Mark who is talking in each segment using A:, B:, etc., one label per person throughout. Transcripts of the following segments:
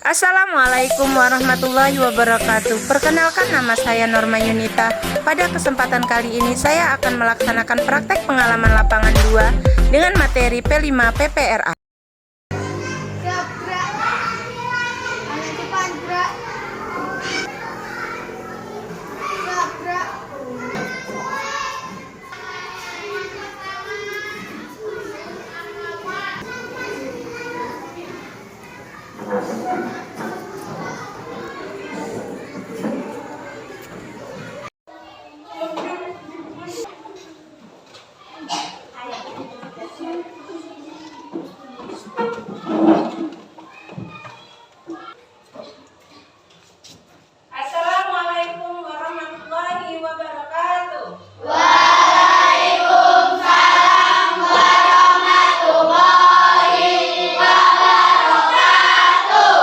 A: Assalamualaikum warahmatullahi wabarakatuh. Perkenalkan, nama saya Norma Yunita. Pada kesempatan kali ini saya akan melaksanakan praktek pengalaman lapangan 2 dengan materi P5 PPRA. Assalamualaikum warahmatullahi wabarakatuh.
B: Waalaikumsalam warahmatullahi wabarakatuh.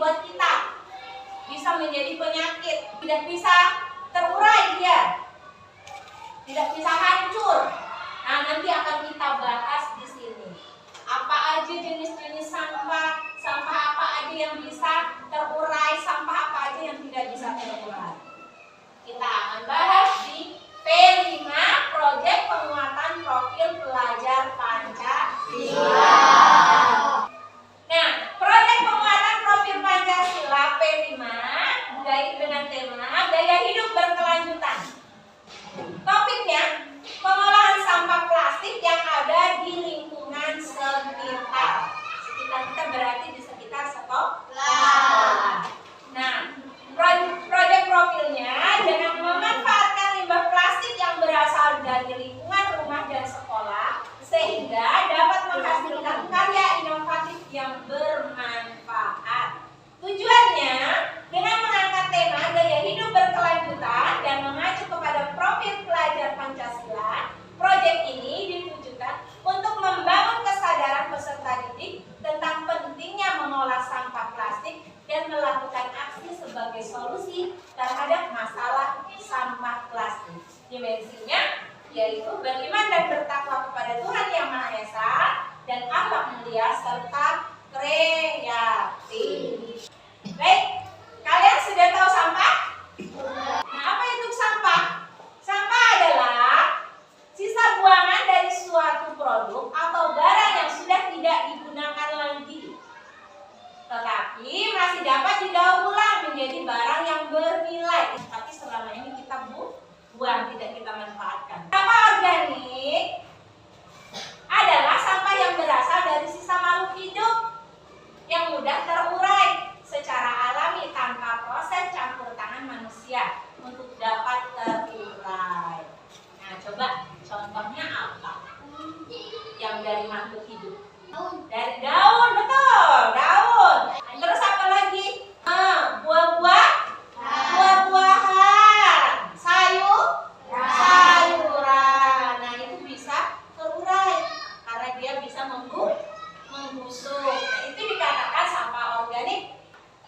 A: buat kita. Bisa menjadi penyakit, tidak bisa terurai dia, tidak bisa hancur. Nah, nanti akan kita bahas di sini. Apa aja jenis-jenis sampah, sampah apa aja yang bisa terurai, sampah apa aja yang tidak bisa terurai. Kita akan bahas di P5 Proyek Penguatan Profil Pelajar Pancasila. Nah, proyek penguatan profil Pancasila P5 dengan tema gaya hidup berkelanjutan. Topiknya pengolahan sampah plastik yang ada di lingkungan sekitar. Sekitar kita berarti di sekitar sekolah. Nah, proyek profilnya dengan memanfaatkan limbah plastik yang berasal dari lingkungan rumah dan sekolah sehingga dapat menghasilkan karya inovatif yang bermanfaat. Tujuannya dengan mengangkat tema gaya hidup berkelanjutan dan mengacu kepada profil pelajar Pancasila, proyek ini ditujukan untuk membangun kesadaran peserta didik tentang pentingnya mengolah sampah plastik dan melakukan aksi sebagai solusi terhadap masalah sampah plastik. Dimensinya yaitu beriman dan bertakwa kepada Tuhan Yang Maha Esa dan akhlak mulia serta kreatif. Baik, kalian sudah tahu sampah? Nah, apa itu sampah? Sampah adalah sisa buangan dari suatu produk atau barang yang sudah tidak digunakan lagi, tetapi masih dapat didaur ulang menjadi barang yang bernilai. Tapi selama ini kita buang, tidak kita manfaatkan. Sampah organik adalah sampah yang berasal dari sisa makhluk hidup yang mudah terurai secara alami tanpa proses campur tangan manusia untuk dapat terurai. Nah, coba contohnya apa? Yang dari makhluk hidup? Dari daun, betul, daun. Terus apa lagi? Buah-buahan, sayuran. Nah, itu bisa terurai karena dia bisa membusuk. Nah, itu dikatakan sampah organik.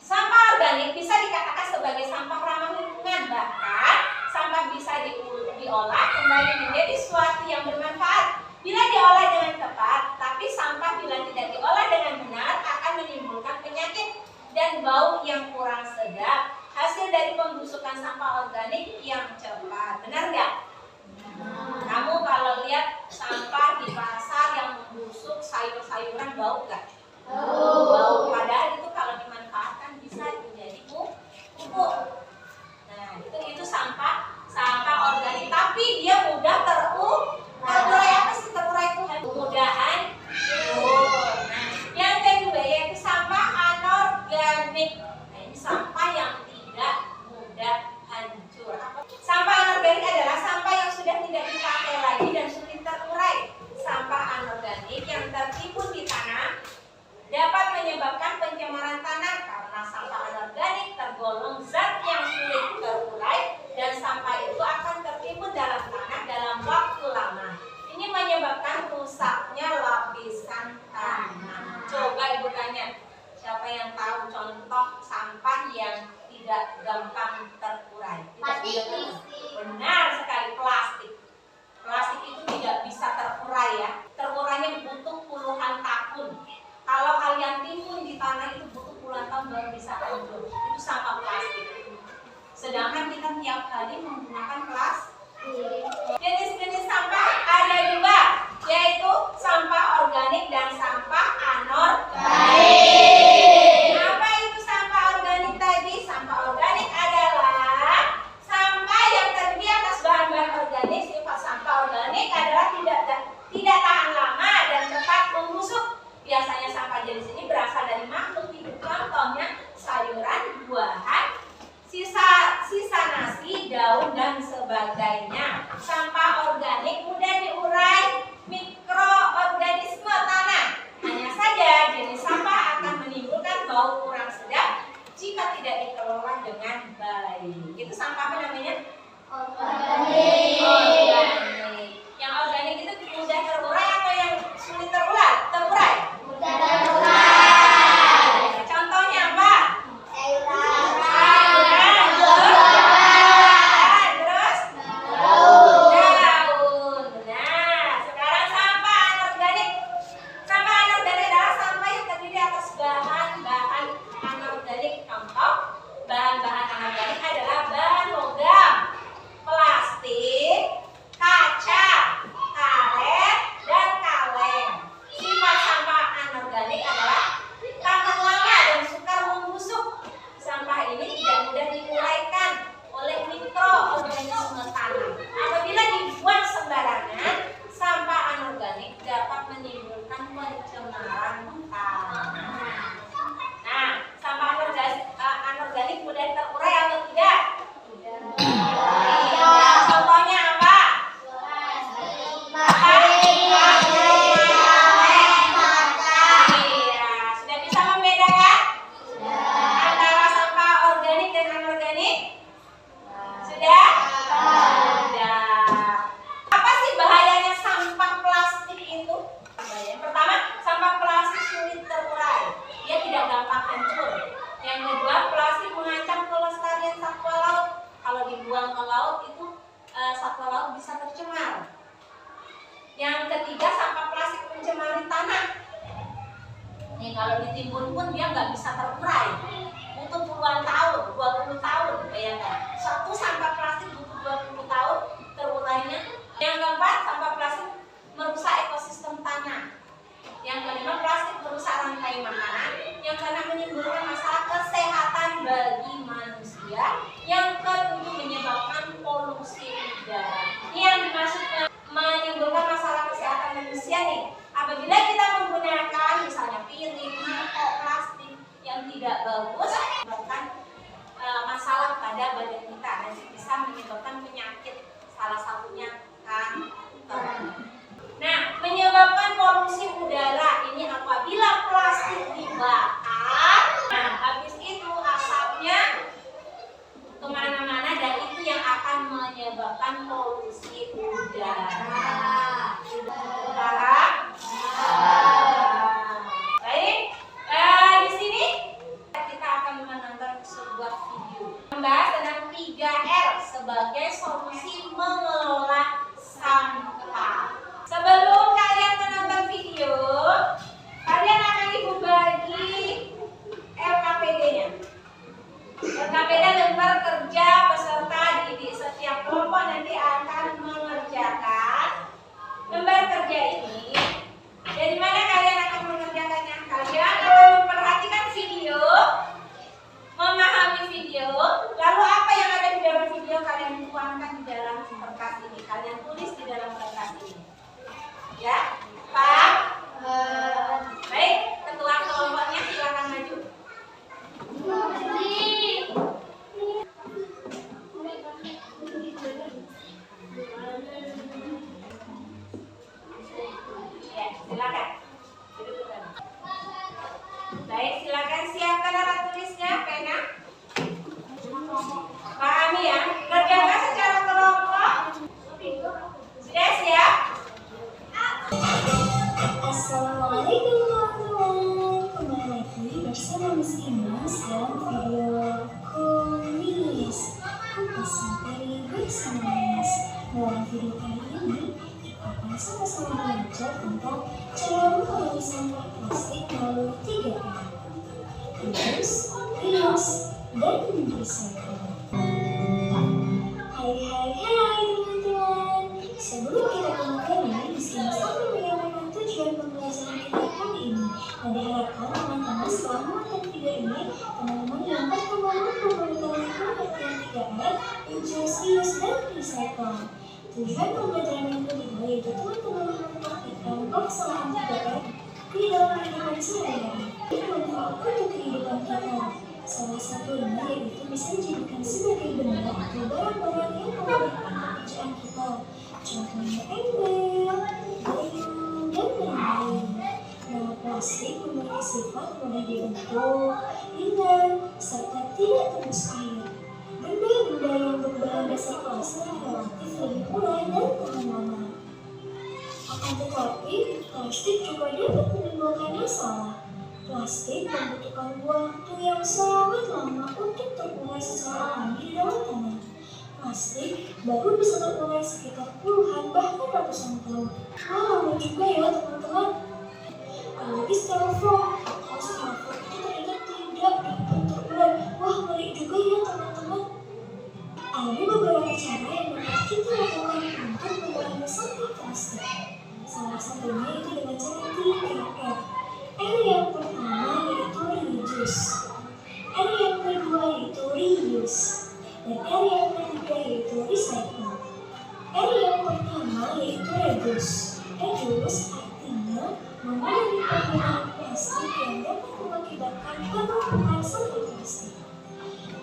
A: Sampah organik bisa dikatakan sebagai sampah ramah lingkungan, bahkan sampah bisa diolah kembali menjadi sesuatu yang bermanfaat bila diolah dengan tepat. Tapi sampah bila tidak diolah dengan benar akan menimbulkan penyakit dan bau yang kurang sedap. Hasil dari pembusukan sampah organik yang cepat, benar nggak? Kamu kalau lihat sampah di pasar yang membusuk sayur-sayuran, bau nggak? Bau. Padahal itu kalau dimanfaatkan bisa menjadi pupuk. Nah, itu sampah organik, tapi dia mudah terurai. Apa sih terurai itu? Kemudahan. Nah, yang kedua yaitu sampah anorganik. Nah, ini sampah yang tidak mudah hancur. Sampah anorganik adalah sampah yang sudah tidak dipakai lagi dan sulit terurai. Sampah anorganik yang tertimbun di tanah dapat menyebabkan pencemaran tanah karena sampah anorganik tergolong zat yang sulit terurai dan sampah itu akan tertimbun dalam tanah dalam waktu lama. Ini menyebabkan rusaknya lapisan tanah. Coba Ibu tanya, siapa yang tahu contoh sampah yang tidak gampang terurai? Benar sekali, plastik. Plastik itu tidak bisa terurai ya. Terurainya butuh puluhan tahun. Kalau kalian timbun di tanah itu butuh puluhan tahun baru bisa hancur. Itu sampah plastik. Sedangkan kita tiap hari menggunakan plastik. Jenis-jenis sampah ada dua, yaitu sampah organik dan sampah anorganik. Apa itu sampah organik tadi? Sampah organik adalah sampah yang terdiri atas bahan-bahan organik. Sifat sampah organik adalah tidak tahan lama dan cepat membusuk. Biasanya sampah jenis ini berasal dari makhluk hidup, contohnya sayuran, buahan, sisa nasi, daun, dan sebagainya. Sampah organik mudah diurai mikroorganisme tanah. Hanya saja jenis sampah akan menimbulkan bau kurang sedap jika tidak dikelola dengan baik. Itu sampah apa namanya? Organik. Yang organik itu mudah terurai atau yang sulit terurai? Contohnya apa? badan kita dan bisa menyebabkan penyakit, salah satunya kanker. Nah, menyebabkan polusi udara ini apabila plastik dibakar, nah habis itu asapnya kemana-mana dan itu yang akan menyebabkan polusi udara. Paham? Baik, di sini kita akan menonton sebuah video membahas tentang 3R sebagai solusi mengelola sampah. Sebelum kalian menonton video, kalian akan ibu bagi LKPD-nya. LKPD lembar kerja peserta didik. Setiap kelompok nanti akan mengerjakan lembar kerja ini. Dari mana kalian akan mengerjakannya? Kalian akan memperhatikan video, memahami video, lalu apa yang ada di dalam video kalian tuangkan di dalam kertas ini. Kalian tulis di dalam kertas ini. Ya, Pak. Baik, ketua kelompoknya silakan maju. Ya, silakan. Baik, silakan siapkan alat tulisnya, pena. Pahami ya, kerjakan secara kelompok. Sudah siap?
B: Assalamualaikum teman-teman, kembali lagi bersama Miss Imas dalam video kuis materi bersama Miss. Dalam video kali ini kita akan sama-sama belajar tentang cara mengurangi sampah plastik melalui 3R: reduce, reuse, dan recycle. Hai teman-teman, sebelum kita ke materi, Miss Imas akan menyampaikan tujuan pembelajaran kita kali ini. Dan diharapkan teman-teman setelah menonton video ini, teman-teman dapat membangun pengetahuan pengertian 3R, reduce, reuse, dan recycle. Tujuan pembelajaran yang kedua yaitu teman-teman mempraktikkan pelaksanaan 3R di dalam kehidupan sehari-hari. Ini bermanfaat untuk kehidupan kita. Salah satunya yaitu bisa dijadikan sebagai benda atau barang-barang yang memudahkan pekerjaan kita. Contohnya ember, payung, dan lain-lain. Nah, plastik memiliki sifat mudah dibentuk, ringan, serta tidak tembus air. Benda-benda yang berbahan dasar plastik relatif lebih murah dan tahan lama. Akan tetapi, plastik juga dapat menimbulkan masalah. Plastik membutuhkan waktu yang sangat lama untuk terurai secara alami di dalam tanah. Plastik baru bisa terurai sekitar puluhan bahkan ratusan tahun. Wah, lama juga ya teman-teman. Apalagi styrofoam. Kalau styrofoam itu ternyata tidak dapat terurai. Wah, ngeri juga ya teman-teman. Ada beberapa cara yang dapat kita lakukan untuk mengurangi sampah plastik. Salah satunya itu dengan cara 3R. R yang pertama yaitu reduce, R yang kedua yaitu reuse, dan R yang ketiga yaitu recycle. R yang pertama yaitu reduce. Reduce artinya mengurangi penggunaan plastik yang dapat mengakibatkan penumpukan sampah plastik.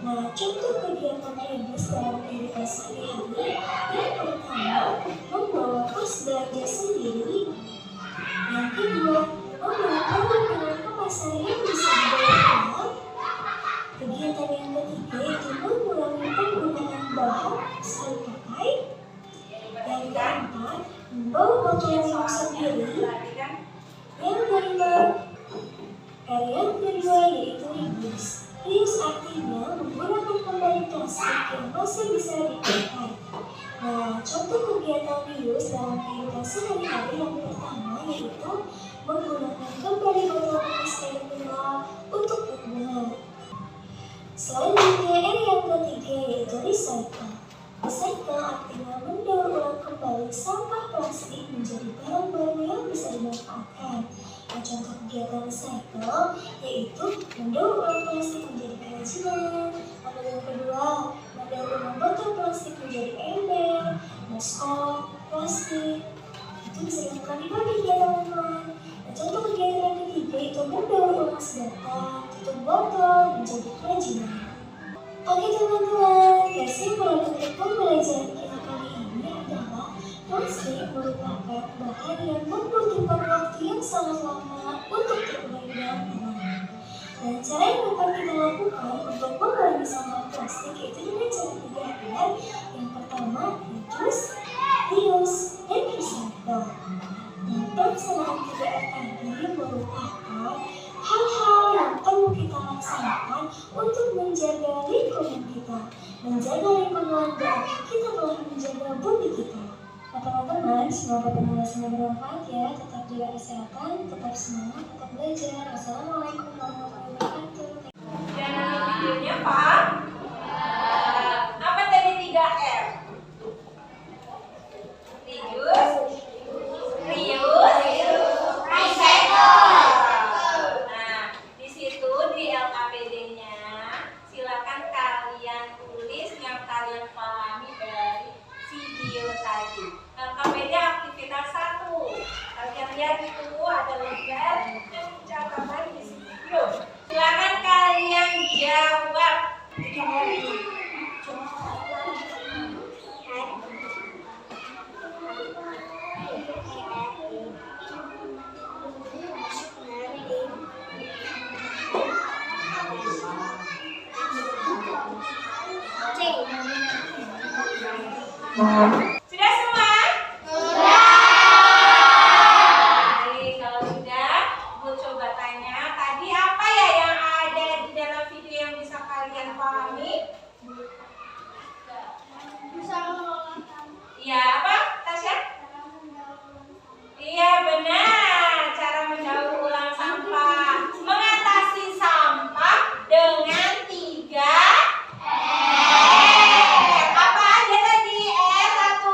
B: Nah, contoh kegiatan reduce dalam kehidupan sehari-hari yang pertama membawa tas belanja sendiri. Yang kedua, menggunakan dengan kemasan yang bisa dibawa pulang. Kegiatan yang ketiga yaitu mengurangi penggunaan bahan sekali pakai. Yang keempat, membawa botol minum sendiri. Yang kelima, yang kedua yaitu reuse. Reuse artinya menggunakan kembali plastik yang masih bisa dipakai. Nah, contoh kegiatan reuse dalam kehidupan sehari-hari yang pertama yaitu menggunakan kembali botol bekas air mineral untuk berbunga. Selanjutnya, R yang ketiga yaitu recycle. Recycle artinya mendaur ulang kembali sampah plastik menjadi barang baru yang bisa dimanfaatkan. Nah, contoh kegiatan recycle yaitu mendaur ulang plastik menjadi kerajinan. Lalu yang kedua, mendaur ulang botol plastik menjadi ember, maskot, plastik. Itu bisa dilakukan di berbagai kegiatan teman-teman. Nah, contoh kegiatan yang ketiga itu mendaur ulang sedotan, tutup botol menjadi kerajinan. Oke teman-teman, Kesimpulan untuk pembelajaran kita kali ini adalah plastik merupakan bahan yang membutuhkan waktu yang sangat lama untuk terurai dan aman. Dan cara yang dapat kita lakukan untuk mengurangi sampah plastik yaitu dengan cara 3R. Yang pertama, reduce, dan recycle. Dan pelaksanaan 3R tadi merupakan hal-hal yang perlu kita laksanakan untuk menjaga lingkungan kita. Menjaga lingkungan berarti kita telah menjaga bumi kita. Nah teman-teman, semoga penjelasannya bermanfaat ya. Tetap jaga kesehatan, tetap semangat, tetap belajar. Wassalamualaikum warahmatullahi wabarakatuh.
A: Jangan lupa videonya, Pak. Apa tadi 3R? Reuse, recycle. Nah, di situ di LKPD-nya silakan kalian tulis yang kalian pahami dari video tadi. LKPD aktivitas 1. Kalian lihat itu ada lembar catatan di video. Silakan kalian jawab. Sudah semua? Sudah. Baik, kalau sudah, Bu coba tanya. Tadi apa ya yang ada di dalam video yang bisa kalian pahami? Iya, apa, Tasya? Iya, benar. Cara mendaur ulang sampah. Mengatasi sampah dengan 3R. Apa aja tadi? R1.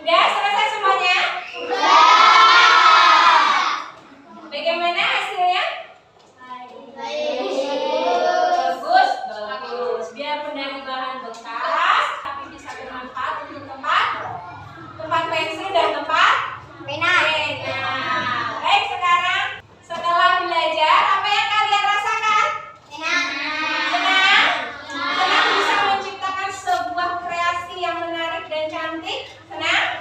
A: Sudah selesai semuanya? Bagaimana hasilnya? Bagus, bagus. Biarpun dari bahan bekas, tapi bisa bermanfaat untuk tempat pensil dan tempat pena. Baik, sekarang setelah belajar, apa yang kalian rasakan? Senang. Senang bisa menciptakan sebuah kreasi yang menarik dan cantik. Senang?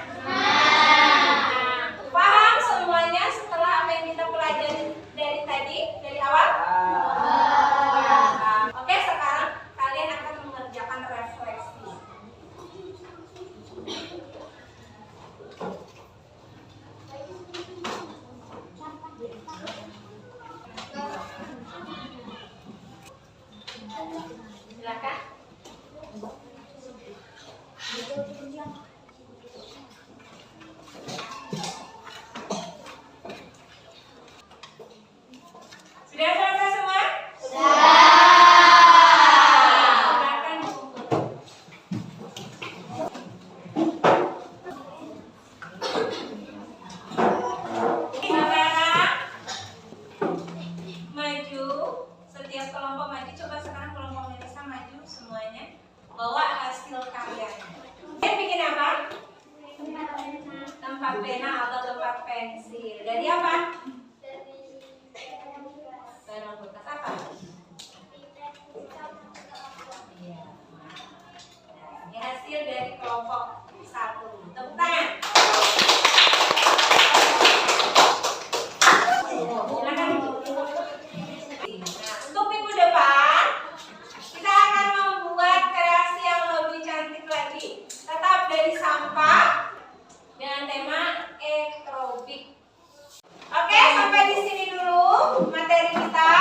A: Paham semuanya setelah apa yang kita pelajari dari tadi, dari awal? Oke, sekarang kalian akan mengerjakan refleksi. Silakan. Sudah selesai semua? Silakan dikumpul. Sekarang maju, setiap kelompok maju. Coba sekarang kelompok Melisa maju semuanya. Bawa hasil karyanya. Kalian bikin apa? Tempat pena atau tempat pensil. Dari apa? Barang bekas apa? Iya. Ini hasil dari kelompok 1. Tepuk tangan. Silakan. Nah, untuk minggu depan kita akan membuat kreasi yang lebih cantik lagi. Tetap dari sampah dengan tema aerobik. Oke, sampai di sini dulu materi kita.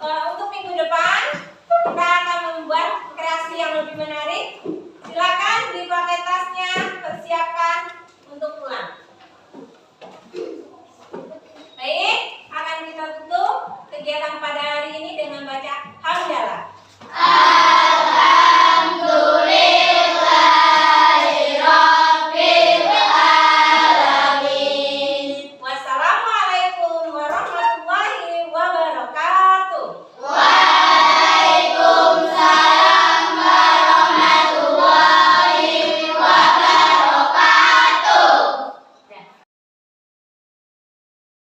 A: Untuk minggu depan kita akan membuat kreasi yang lebih menarik. Silakan dipakai tasnya, persiapkan untuk pulang.